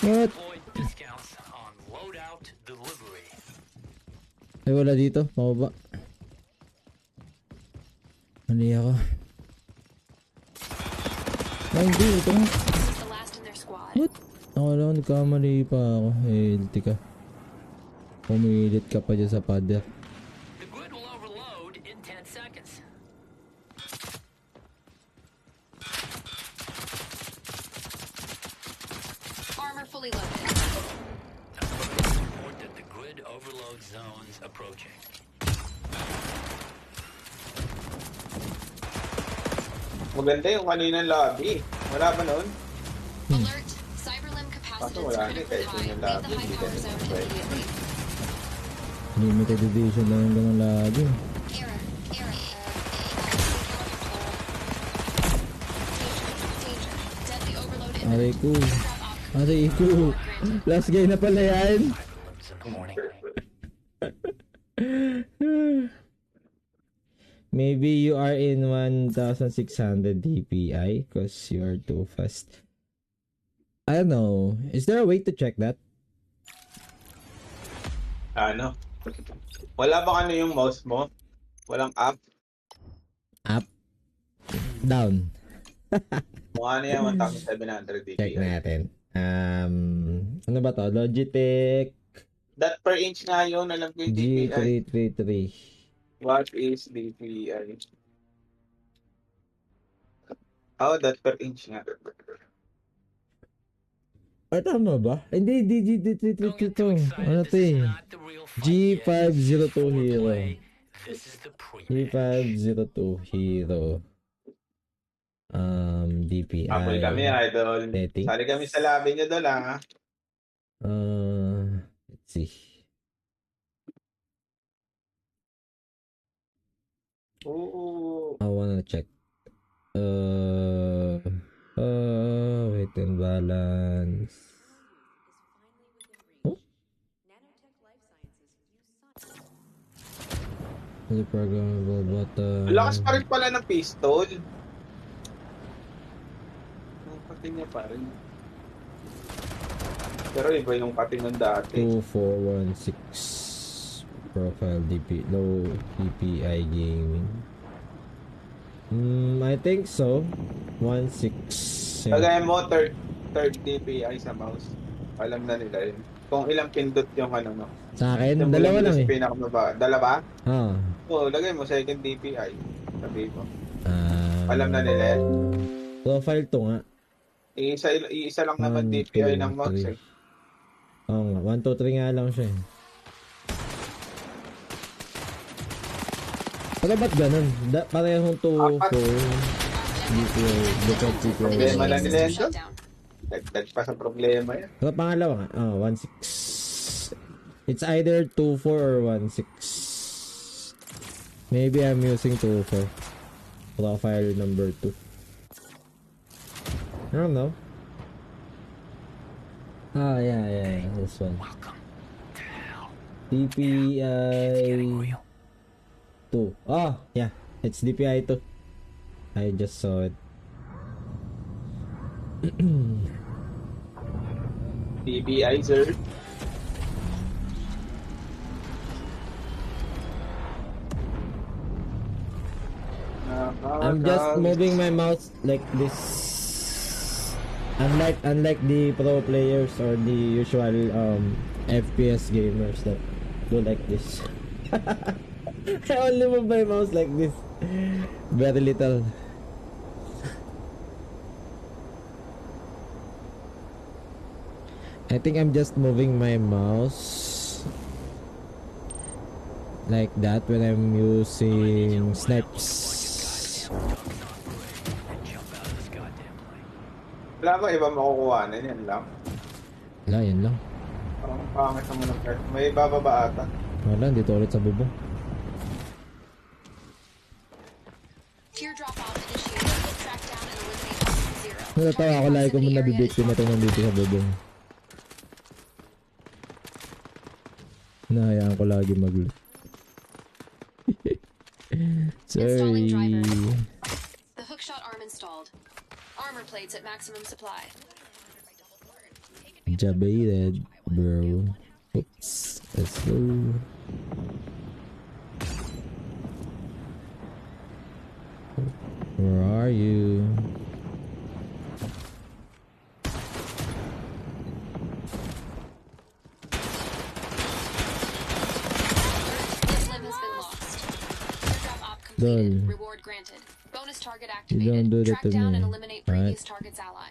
What? Ay, wala dito. Pababa. Mali ako. Ay, hindi. Ito nga. What? Ako lang, nagkamali pa ako. Eh, hilti ka. Pumilit ka pa dyan sa pader. Armor fully loaded. Report that the grid overload zone's approaching. Maganda yung kaninang lobby. Wala ba noon? Alert. Cyberlim capacitance wala na, critically kahit high. yung Leave lobby, the high hindi power ganun zone pwede. immediately. Limited edition lang yung ganun lagi. Error. Error. Danger. Deadly overload imminent. Aray ko. Drop off. Aray ko. Last game na pala yan. Maybe you are in 1600 DPI because you are too fast. I don't know. Is there a way to check that? Ano? Wala ba yung mouse mo? Walang app? Up? Down? Mukha na yan, 1700 DPI. Check natin. Ano ba to? Logitech That per inch nga yun, alam ko yung DPI. G333. What is DPI? Oh, that per inch nga. Ay, tama ba? Hindi, G333 to. Ano to eh? G502 Hero. G502 Hero. DPI. Apple kami, idol. Setting. Sali kami sa labi nyo doon, ha? Let's see. Oo. I wanna check. Weight and balance. Oh? The programmable button. Lakas pa rin pala ng pistol. Ang pating niya pa rin. Pero iba yung pating ng dati. 2416 profile low DPI gaming. I think so. 16. Kagaya mo, third DPI sa mouse. Alam na nila yun. Kung ilang pindot yung ano, no? Sa akin, Yung dalawa lang eh. Pinakamaba. Dalawa? Ah. Oo, lagay mo second DPI. Sabi mo. Alam na nila yan. Profile to nga. Iisa lang naman 1, DPI 2, ng mouse 3. eh. Oo nga. 1, 2, 3 nga lang siya eh. Pero ba't ganun? Parehong 2, 4. DPI. Different DPI. Problema lang nila yan doon. Shutdown. Dagdag pa sa problema yan. Pero pangalawa nga. 1.6. It's either 2.4 or 1.6. Maybe I'm using 2.4. Profile number 2. I don't know. Yeah. This one. DPI 2. Oh, yeah. It's DPI 2. I just saw it. DPI, sir. I'm just moving my mouse like this. Unlike the pro players or the usual FPS gamers that do like this. I only move my mouse like this. Very little. I think I'm just moving my mouse like that when I'm using snipes. Wala ba iba makukuha na yan lang? Wala, yan lang. Parang pangit naman ng card. May bababa ata. Wala, dito ulit sa bubong. Teardrop off initiated. Track down and eliminate option 0. Natatawa ako lagi ko muna bibiktima ito nandito sa bubong. Nahayaan ko lagi mag-loot. Sorry. The hookshot arm installed. Armor plates at maximum supply. Jabated, bro. Oops. Let's go. Where are you? This limb has been lost. Airdrop op Done. completed. Reward granted. Bonus target You don't activated. do that Track to down me. and eliminate Alright. previous target's ally.